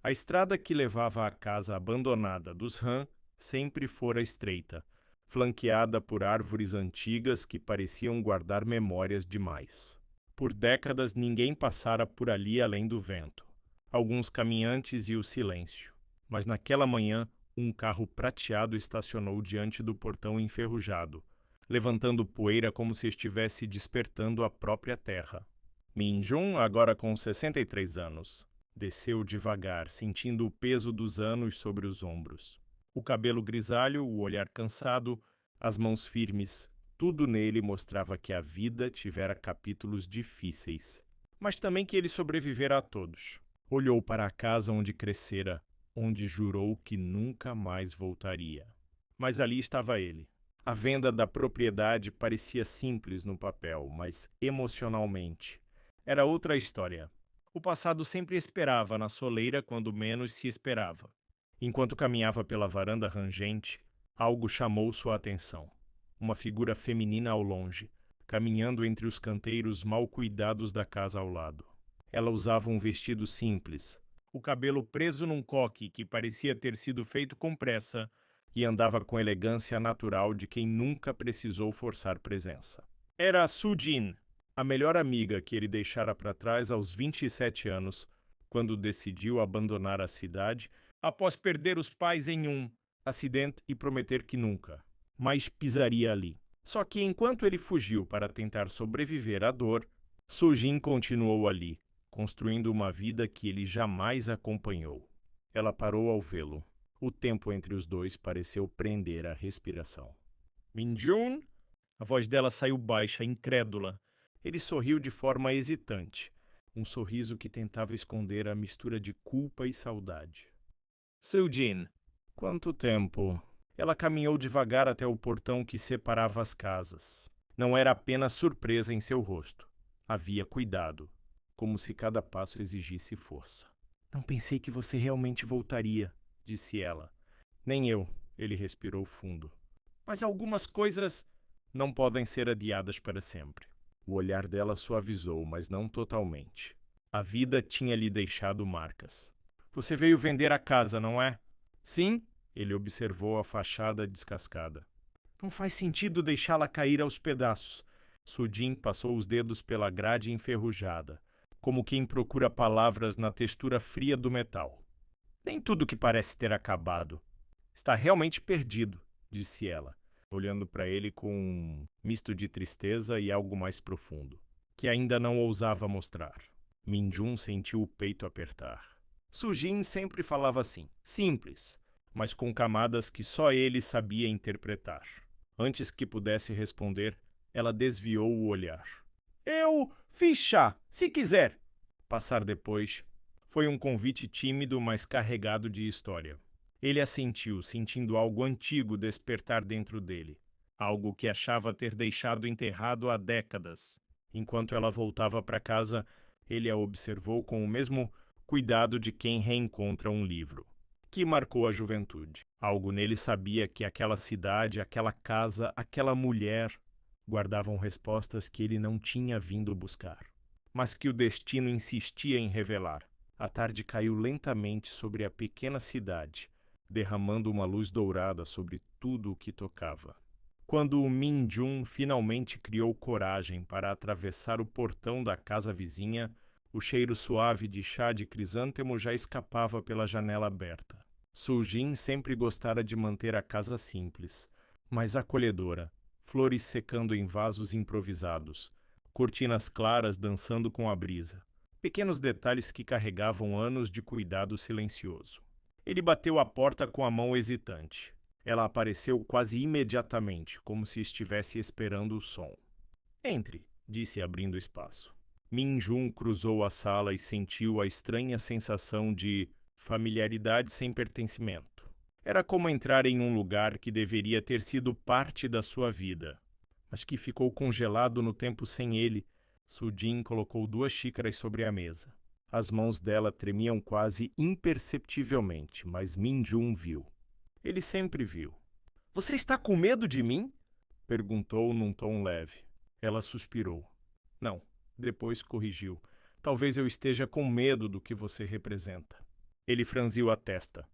A estrada que levava à casa abandonada dos Han sempre fora estreita, flanqueada por árvores antigas que pareciam guardar memórias demais. Por décadas ninguém passara por ali além do vento, alguns caminhantes e o silêncio. Mas naquela manhã, um carro prateado estacionou diante do portão enferrujado, levantando poeira como se estivesse despertando a própria terra. Min-jun, agora com 63 anos, desceu devagar, sentindo o peso dos anos sobre os ombros. O cabelo grisalho, o olhar cansado, as mãos firmes, tudo nele mostrava que a vida tivera capítulos difíceis, mas também que ele sobrevivera a todos. Olhou para a casa onde crescera, onde jurou que nunca mais voltaria. Mas ali estava ele. A venda da propriedade parecia simples no papel, mas emocionalmente era outra história. O passado sempre esperava na soleira quando menos se esperava. Enquanto caminhava pela varanda rangente, algo chamou sua atenção. Uma figura feminina ao longe, caminhando entre os canteiros mal cuidados da casa ao lado. Ela usava um vestido simples, o cabelo preso num coque que parecia ter sido feito com pressa, e andava com elegância natural de quem nunca precisou forçar presença. Era Su-jin, a melhor amiga que ele deixara para trás aos 27 anos, quando decidiu abandonar a cidade após perder os pais em um acidente e prometer que nunca mais pisaria ali. Só que enquanto ele fugiu para tentar sobreviver à dor, Su-jin continuou ali, construindo uma vida que ele jamais acompanhou. Ela parou ao vê-lo. O tempo entre os dois pareceu prender a respiração. Min-jun? A voz dela saiu baixa, incrédula. Ele sorriu de forma hesitante, um sorriso que tentava esconder a mistura de culpa e saudade. Su-jin, quanto tempo? Ela caminhou devagar até o portão que separava as casas. Não era apenas surpresa em seu rosto. Havia cuidado, como se cada passo exigisse força. Não pensei que você realmente voltaria, disse ela. Nem eu, ele respirou fundo. Mas algumas coisas não podem ser adiadas para sempre. O olhar dela suavizou, mas não totalmente. A vida tinha lhe deixado marcas. Você veio vender a casa, não é? Sim, ele observou a fachada descascada. Não faz sentido deixá-la cair aos pedaços. Su-jin passou os dedos pela grade enferrujada, como quem procura palavras na textura fria do metal. Nem tudo que parece ter acabado. Está realmente perdido, disse ela, olhando para ele com um misto de tristeza e algo mais profundo, que ainda não ousava mostrar. Min-jun sentiu o peito apertar. Su-jin sempre falava assim, simples, mas com camadas que só ele sabia interpretar. Antes que pudesse responder, ela desviou o olhar. Eu fiz chá, se quiser. Passar depois foi um convite tímido, mas carregado de história. Ele assentiu, sentindo algo antigo despertar dentro dele, algo que achava ter deixado enterrado há décadas. Enquanto ela voltava para casa, ele a observou com o mesmo cuidado de quem reencontra um livro, que marcou a juventude. Algo nele sabia que aquela cidade, aquela casa, aquela mulher guardavam respostas que ele não tinha vindo buscar, mas que o destino insistia em revelar. A tarde caiu lentamente sobre a pequena cidade, derramando uma luz dourada sobre tudo o que tocava. Quando o Min-jun finalmente criou coragem para atravessar o portão da casa vizinha, o cheiro suave de chá de crisântemo já escapava pela janela aberta. Su-jin sempre gostara de manter a casa simples, mas acolhedora, flores secando em vasos improvisados, cortinas claras dançando com a brisa, pequenos detalhes que carregavam anos de cuidado silencioso. Ele bateu a porta com a mão hesitante. Ela apareceu quase imediatamente, como se estivesse esperando o som. Entre, disse abrindo espaço. Min-jun cruzou a sala e sentiu a estranha sensação de familiaridade sem pertencimento. Era como entrar em um lugar que deveria ter sido parte da sua vida, mas que ficou congelado no tempo sem ele. Su-jin colocou 2 xícaras sobre a mesa. As mãos dela tremiam quase imperceptivelmente, mas Min-jun viu. Ele sempre viu. Você está com medo de mim? Perguntou num tom leve. Ela suspirou. Não. Depois corrigiu. Talvez eu esteja com medo do que você representa. Ele franziu a testa.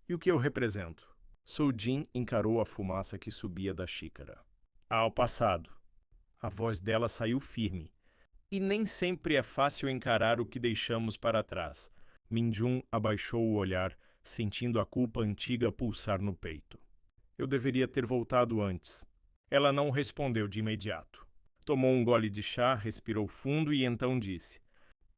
E o que eu represento? Sujin encarou a fumaça que subia da xícara. Ao passado. A voz dela saiu firme. E nem sempre é fácil encarar o que deixamos para trás. Minjun abaixou o olhar, sentindo a culpa antiga pulsar no peito. Eu deveria ter voltado antes. Ela não respondeu de imediato. Tomou um gole de chá, respirou fundo e então disse: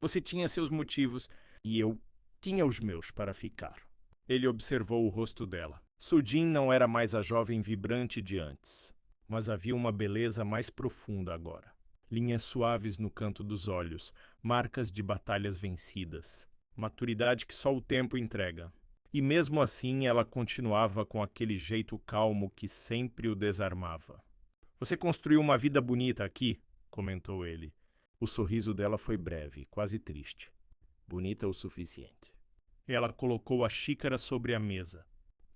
Você tinha seus motivos e eu tinha os meus para ficar. Ele observou o rosto dela. Sujin não era mais a jovem vibrante de antes, mas havia uma beleza mais profunda agora. Linhas suaves no canto dos olhos, marcas de batalhas vencidas, maturidade que só o tempo entrega. E mesmo assim ela continuava com aquele jeito calmo que sempre o desarmava. Você construiu uma vida bonita aqui, comentou ele. O sorriso dela foi breve, quase triste. Bonita o suficiente. Ela colocou a xícara sobre a mesa.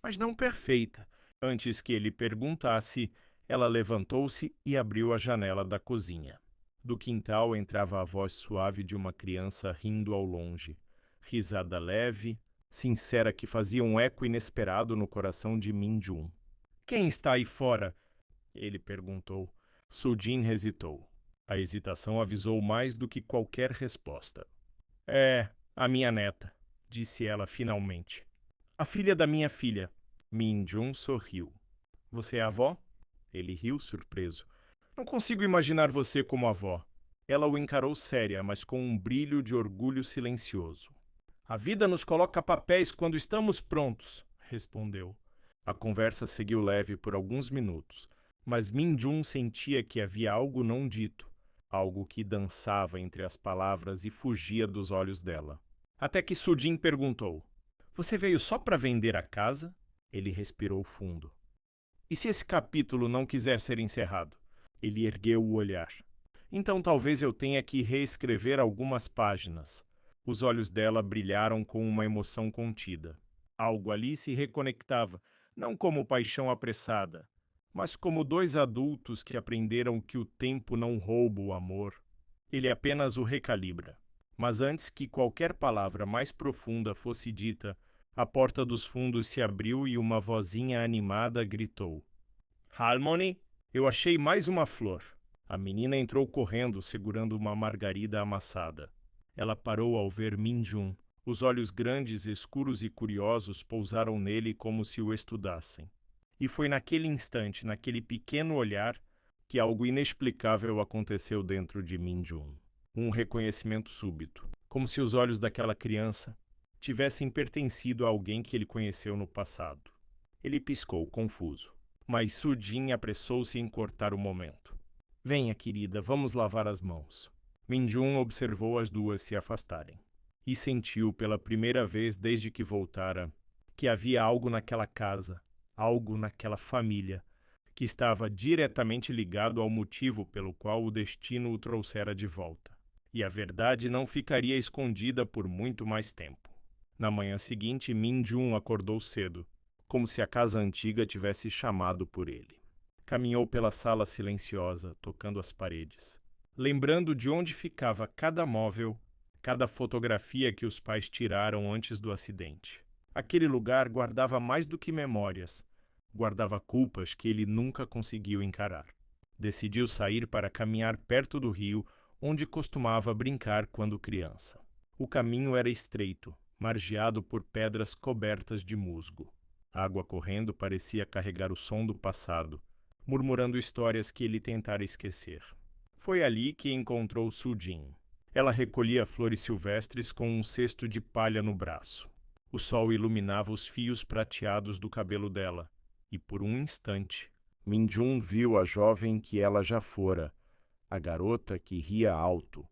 Mas não perfeita. Antes que ele perguntasse, ela levantou-se e abriu a janela da cozinha. Do quintal entrava a voz suave de uma criança rindo ao longe. Risada leve, sincera que fazia um eco inesperado no coração de Minjun. Quem está aí fora? Ele perguntou. Sujin hesitou. A hesitação avisou mais do que qualquer resposta. É, a minha neta, disse ela finalmente. A filha da minha filha. Minjun sorriu. Você é avó? Ele riu surpreso. Não consigo imaginar você como avó. Ela o encarou séria, mas com um brilho de orgulho silencioso. A vida nos coloca papéis quando estamos prontos, respondeu. A conversa seguiu leve por alguns minutos, mas Minjun sentia que havia algo não dito, algo que dançava entre as palavras e fugia dos olhos dela. Até que Sujin perguntou: Você veio só para vender a casa? Ele respirou fundo. E se esse capítulo não quiser ser encerrado? Ele ergueu o olhar. Então talvez eu tenha que reescrever algumas páginas. Os olhos dela brilharam com uma emoção contida. Algo ali se reconectava, não como paixão apressada, mas como dois adultos que aprenderam que o tempo não rouba o amor. Ele apenas o recalibra. Mas antes que qualquer palavra mais profunda fosse dita, a porta dos fundos se abriu e uma vozinha animada gritou: Harmony, eu achei mais uma flor. A menina entrou correndo, segurando uma margarida amassada. Ela parou ao ver Minjun. Os olhos grandes, escuros e curiosos pousaram nele como se o estudassem. E foi naquele instante, naquele pequeno olhar, que algo inexplicável aconteceu dentro de Minjun. Um reconhecimento súbito, como se os olhos daquela criança tivessem pertencido a alguém que ele conheceu no passado. Ele piscou, confuso, mas Sujin apressou-se em cortar o momento. Venha, querida, vamos lavar as mãos. Minjun observou as duas se afastarem e sentiu pela primeira vez desde que voltara que havia algo naquela casa, algo naquela família, que estava diretamente ligado ao motivo pelo qual o destino o trouxera de volta. E a verdade não ficaria escondida por muito mais tempo. Na manhã seguinte, Minjun acordou cedo, como se a casa antiga tivesse chamado por ele. Caminhou pela sala silenciosa, tocando as paredes, lembrando de onde ficava cada móvel, cada fotografia que os pais tiraram antes do acidente. Aquele lugar guardava mais do que memórias, guardava culpas que ele nunca conseguiu encarar. Decidiu sair para caminhar perto do rio, onde costumava brincar quando criança. O caminho era estreito, margeado por pedras cobertas de musgo. A água correndo parecia carregar o som do passado, murmurando histórias que ele tentara esquecer. Foi ali que encontrou Sujin. Ela recolhia flores silvestres com um cesto de palha no braço. O sol iluminava os fios prateados do cabelo dela, e por um instante, Minjun viu a jovem que ela já fora, a garota que ria alto,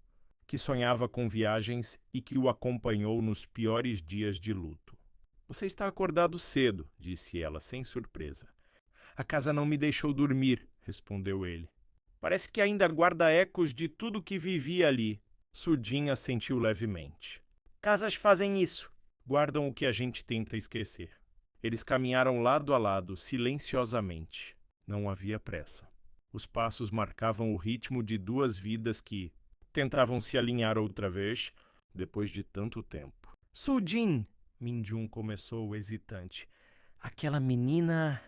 que sonhava com viagens e que o acompanhou nos piores dias de luto. Você está acordado cedo, disse ela, sem surpresa. A casa não me deixou dormir, respondeu ele. Parece que ainda guarda ecos de tudo que vivi ali. Sujin assentiu levemente. Casas fazem isso. Guardam o que a gente tenta esquecer. Eles caminharam lado a lado, silenciosamente. Não havia pressa. Os passos marcavam o ritmo de duas vidas que tentavam se alinhar outra vez, depois de tanto tempo. Sujin! Min-jun começou hesitante. Aquela menina...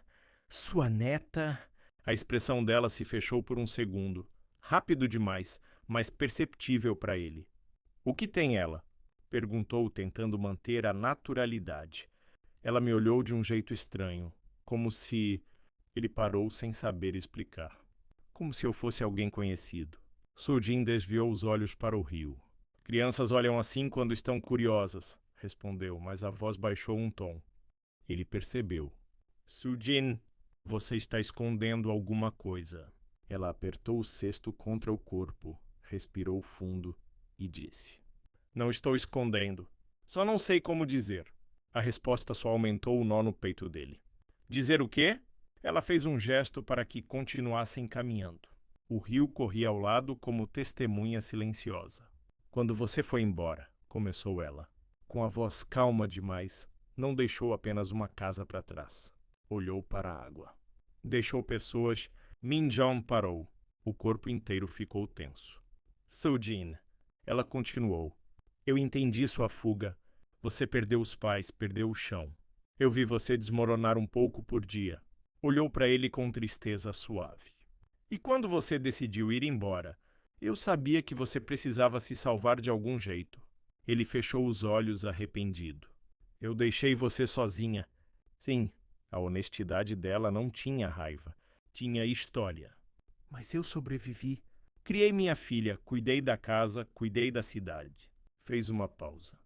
sua neta... A expressão dela se fechou por um segundo. Rápido demais, mas perceptível para ele. O que tem ela? Perguntou, tentando manter a naturalidade. Ela me olhou de um jeito estranho, como se... Ele parou sem saber explicar. Como se eu fosse alguém conhecido. Sujin desviou os olhos para o rio. Crianças olham assim quando estão curiosas, respondeu, mas a voz baixou um tom. Ele percebeu. Sujin, você está escondendo alguma coisa. Ela apertou o cesto contra o corpo, respirou fundo e disse. Não estou escondendo. Só não sei como dizer. A resposta só aumentou o nó no peito dele. Dizer o quê? Ela fez um gesto para que continuassem caminhando. O rio corria ao lado como testemunha silenciosa. Quando você foi embora, começou ela. Com a voz calma demais, não deixou apenas uma casa para trás. Olhou para a água. Deixou pessoas. Min-jun parou. O corpo inteiro ficou tenso. Sujin. Ela continuou. Eu entendi sua fuga. Você perdeu os pais, perdeu o chão. Eu vi você desmoronar um pouco por dia. Olhou para ele com tristeza suave. E quando você decidiu ir embora, eu sabia que você precisava se salvar de algum jeito. Ele fechou os olhos arrependido. Eu deixei você sozinha. Sim, a honestidade dela não tinha raiva. Tinha história. Mas eu sobrevivi. Criei minha filha, cuidei da casa, cuidei da cidade. Fez uma pausa.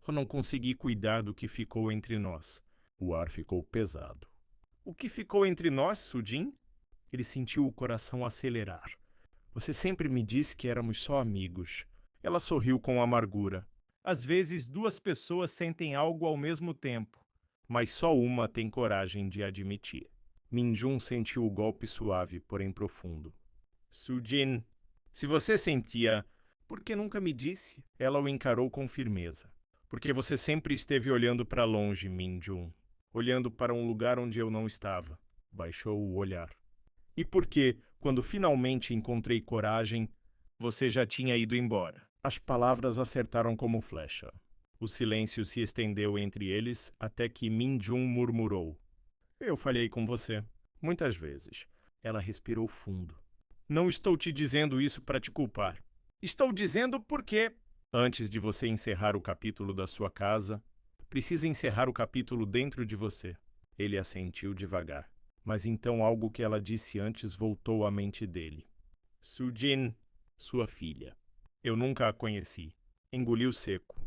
Eu não consegui cuidar do que ficou entre nós. O ar ficou pesado. O que ficou entre nós, Sujin? Ele sentiu o coração acelerar. Você sempre me disse que éramos só amigos. Ela sorriu com amargura. Às vezes, duas pessoas sentem algo ao mesmo tempo, mas só uma tem coragem de admitir. Min-jun sentiu o golpe suave, porém profundo. Sujin, se você sentia, por que nunca me disse? Ela o encarou com firmeza. Porque você sempre esteve olhando para longe, Min-jun. Olhando para um lugar onde eu não estava. Baixou o olhar. E por que, quando finalmente encontrei coragem, você já tinha ido embora? As palavras acertaram como flecha. O silêncio se estendeu entre eles até que Min-jun murmurou. Eu falhei com você. Muitas vezes. Ela respirou fundo. Não estou te dizendo isso para te culpar. Estou dizendo porque, antes de você encerrar o capítulo da sua casa, precisa encerrar o capítulo dentro de você. Ele assentiu devagar. Mas então algo que ela disse antes voltou à mente dele. Sujin, sua filha. Eu nunca a conheci. Engoliu seco.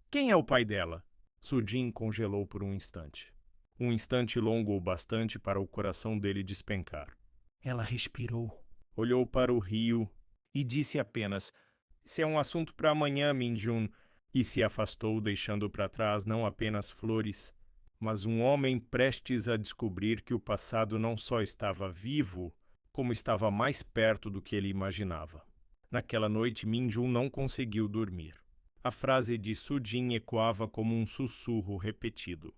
Quem é o pai dela? Sujin congelou por um instante. Um instante longo o bastante para o coração dele despencar. Ela respirou. Olhou para o rio e disse apenas, "Esse é um assunto para amanhã, Min-jun", e se afastou, deixando para trás não apenas flores, mas um homem prestes a descobrir que o passado não só estava vivo, como estava mais perto do que ele imaginava. Naquela noite, Min-jun não conseguiu dormir. A frase de Sujin ecoava como um sussurro repetido.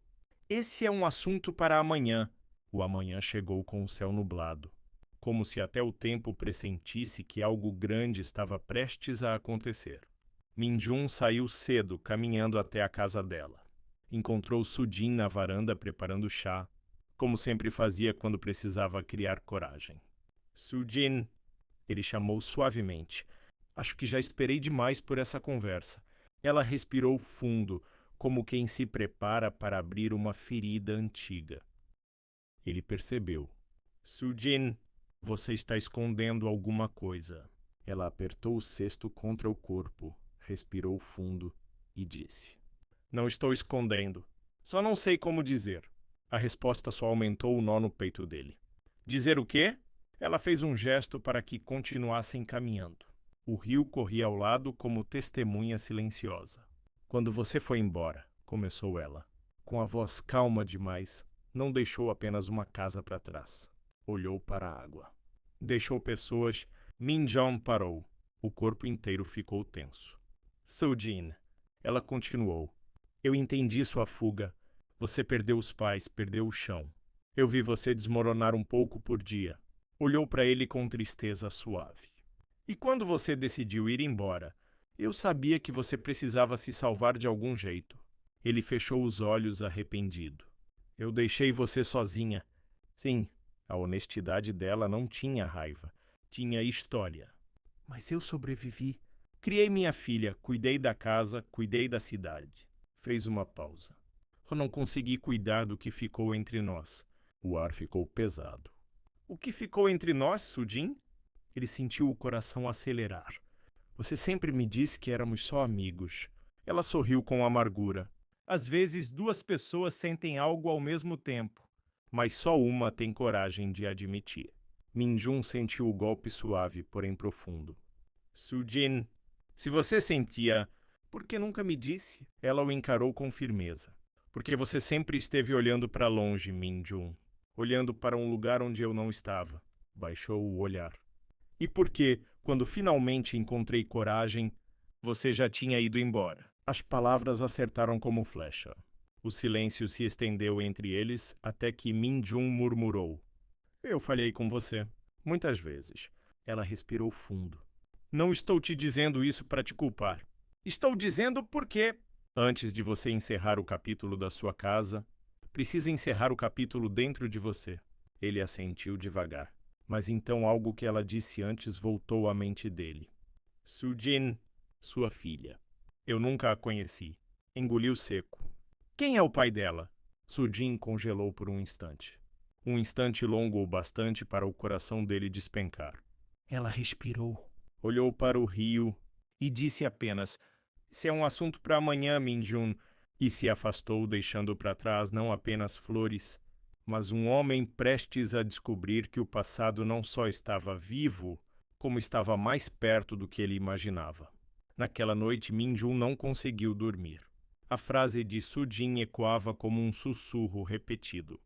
Esse é um assunto para amanhã. O amanhã chegou com o céu nublado, como se até o tempo pressentisse que algo grande estava prestes a acontecer. Min-jun saiu cedo, caminhando até a casa dela. Encontrou Sujin na varanda preparando chá, como sempre fazia quando precisava criar coragem. Sujin, ele chamou suavemente. Acho que já esperei demais por essa conversa. Ela respirou fundo, como quem se prepara para abrir uma ferida antiga. Ele percebeu. Sujin, você está escondendo alguma coisa. Ela apertou o cesto contra o corpo, respirou fundo e disse. Não estou escondendo. Só não sei como dizer. A resposta só aumentou o nó no peito dele. Dizer o quê? Ela fez um gesto para que continuassem caminhando. O rio corria ao lado como testemunha silenciosa. Quando você foi embora, começou ela. Com a voz calma demais, não deixou apenas uma casa para trás. Olhou para a água. Deixou pessoas. Min-jun parou. O corpo inteiro ficou tenso. Sujin. Ela continuou. Eu entendi sua fuga. Você perdeu os pais, perdeu o chão. Eu vi você desmoronar um pouco por dia. Olhou para ele com tristeza suave. E quando você decidiu ir embora, eu sabia que você precisava se salvar de algum jeito. Ele fechou os olhos arrependido. Eu deixei você sozinha. Sim, a honestidade dela não tinha raiva, tinha história. Mas eu sobrevivi. Criei minha filha, cuidei da casa, cuidei da cidade. Fez uma pausa. Eu não consegui cuidar do que ficou entre nós. O ar ficou pesado. O que ficou entre nós, Sujin? Ele sentiu o coração acelerar. Você sempre me disse que éramos só amigos. Ela sorriu com amargura. Às vezes, duas pessoas sentem algo ao mesmo tempo, mas só uma tem coragem de admitir. Minjun sentiu o golpe suave, porém profundo. Sujin, se você sentia, por que nunca me disse? Ela o encarou com firmeza. Porque você sempre esteve olhando para longe, Minjun. Olhando para um lugar onde eu não estava. Baixou o olhar. E porque, quando finalmente encontrei coragem, você já tinha ido embora. As palavras acertaram como flecha. O silêncio se estendeu entre eles até que Minjun murmurou. Eu falhei com você. Muitas vezes. Ela respirou fundo. Não estou te dizendo isso para te culpar. Estou dizendo porque, antes de você encerrar o capítulo da sua casa, precisa encerrar o capítulo dentro de você. Ele assentiu devagar. Mas então algo que ela disse antes voltou à mente dele. Sujin, sua filha. Eu nunca a conheci. Engoliu seco. Quem é o pai dela? Sujin congelou por um instante. Um instante longo o bastante para o coração dele despencar. Ela respirou. Olhou para o rio e disse apenas: "Esse é um assunto para amanhã, Minjun." E se afastou, deixando para trás não apenas flores, mas um homem prestes a descobrir que o passado não só estava vivo, como estava mais perto do que ele imaginava. Naquela noite, Minjun não conseguiu dormir. A frase de Sujin ecoava como um sussurro repetido.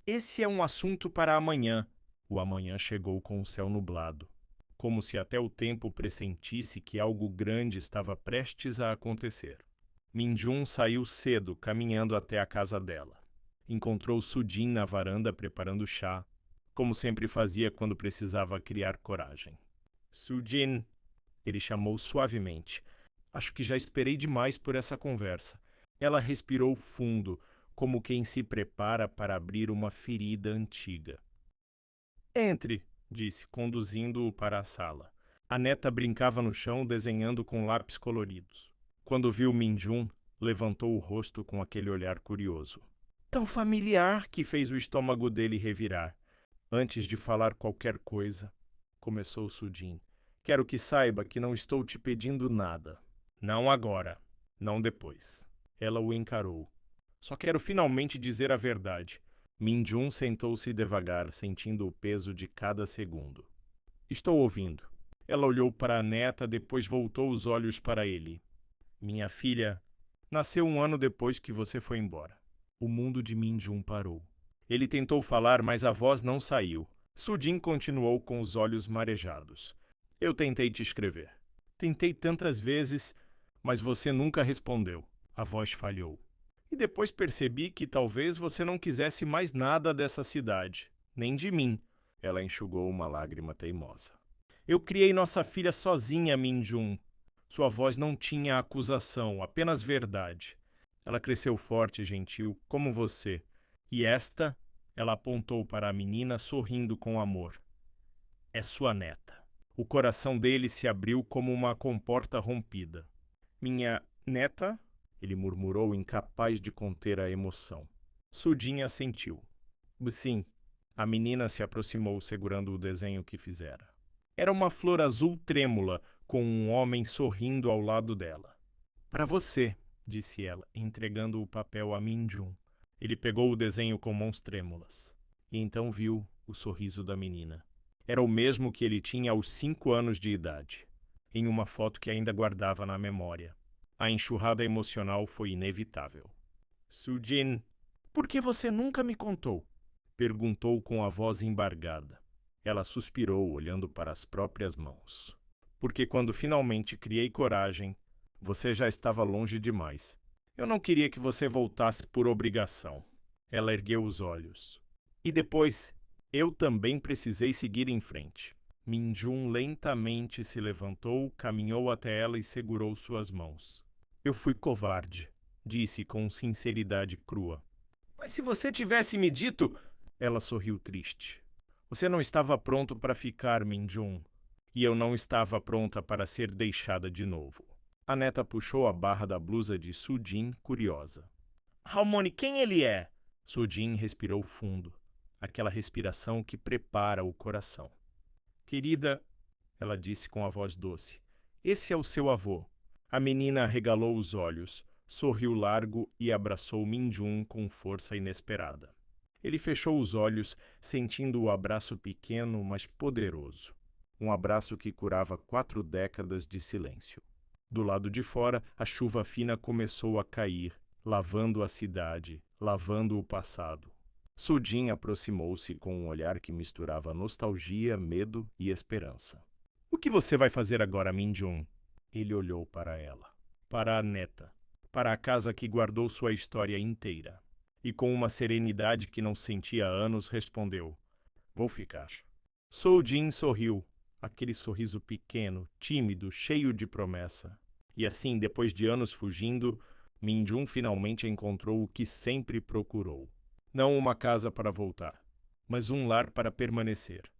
Esse é um assunto para amanhã. O amanhã chegou com o céu nublado, como se até o tempo pressentisse que algo grande estava prestes a acontecer. Minjun saiu cedo, caminhando até a casa dela. Encontrou Sujin na varanda preparando chá, como sempre fazia quando precisava criar coragem. Sujin, ele chamou suavemente. Acho que já esperei demais por essa conversa. Ela respirou fundo, como quem se prepara para abrir uma ferida antiga. Entre, disse, conduzindo-o para a sala. A neta brincava no chão, desenhando com lápis coloridos. Quando viu Minjun, levantou o rosto com aquele olhar curioso. Tão familiar que fez o estômago dele revirar. Antes de falar qualquer coisa, começou Sujin. Quero que saiba que não estou te pedindo nada. Não agora, não depois. Ela o encarou. Só quero finalmente dizer a verdade. Minjun sentou-se devagar, sentindo o peso de cada segundo. Estou ouvindo. Ela olhou para a neta, depois voltou os olhos para ele. Minha filha nasceu 1 ano depois que você foi embora. O mundo de Minjun parou. Ele tentou falar, mas a voz não saiu. Sujin continuou com os olhos marejados. Eu tentei te escrever. Tentei tantas vezes, mas você nunca respondeu. A voz falhou. E depois percebi que talvez você não quisesse mais nada dessa cidade, nem de mim. Ela enxugou uma lágrima teimosa. Eu criei nossa filha sozinha, Minjun. Sua voz não tinha acusação, apenas verdade. Ela cresceu forte e gentil, como você. E esta, ela apontou para a menina, sorrindo com amor. É sua neta. O coração dele se abriu como uma comporta rompida. Minha neta? Ele murmurou, incapaz de conter a emoção. Sujin assentiu. Sim. A menina se aproximou, segurando o desenho que fizera. Era uma flor azul trêmula, com um homem sorrindo ao lado dela. Para você, disse ela, entregando o papel a Minjun. Ele pegou o desenho com mãos trêmulas. E então viu o sorriso da menina. Era o mesmo que ele tinha aos 5 anos de idade, em uma foto que ainda guardava na memória. A enxurrada emocional foi inevitável. Sujin, por que você nunca me contou? Perguntou com a voz embargada. Ela suspirou, olhando para as próprias mãos. Porque quando finalmente criei coragem, você já estava longe demais. Eu não queria que você voltasse por obrigação. Ela ergueu os olhos. E depois, eu também precisei seguir em frente. Minjun lentamente se levantou, caminhou até ela e segurou suas mãos. Eu fui covarde. disse com sinceridade crua. Mas se você tivesse me dito... Ela sorriu triste. Você não estava pronto para ficar, Min-jun. E eu não estava pronta para ser deixada de novo. A neta puxou a barra da blusa de Sujin, curiosa. Harmony, quem ele é? Sujin respirou fundo. Aquela respiração que prepara o coração. Querida, ela disse com a voz doce, esse é o seu avô. A menina arregalou os olhos, sorriu largo e abraçou Min-jun com força inesperada. Ele fechou os olhos, sentindo o abraço pequeno, mas poderoso. Um abraço que curava 4 décadas de silêncio. Do lado de fora, a chuva fina começou a cair, lavando a cidade, lavando o passado. Sujin aproximou-se com um olhar que misturava nostalgia, medo e esperança. O que você vai fazer agora, Min-jun? Ele olhou para ela, para a neta, para a casa que guardou sua história inteira. E com uma serenidade que não sentia há anos, respondeu, vou ficar. Sujin sorriu, aquele sorriso pequeno, tímido, cheio de promessa. E assim, depois de anos fugindo, Min-jun finalmente encontrou o que sempre procurou. Não uma casa para voltar, mas um lar para permanecer.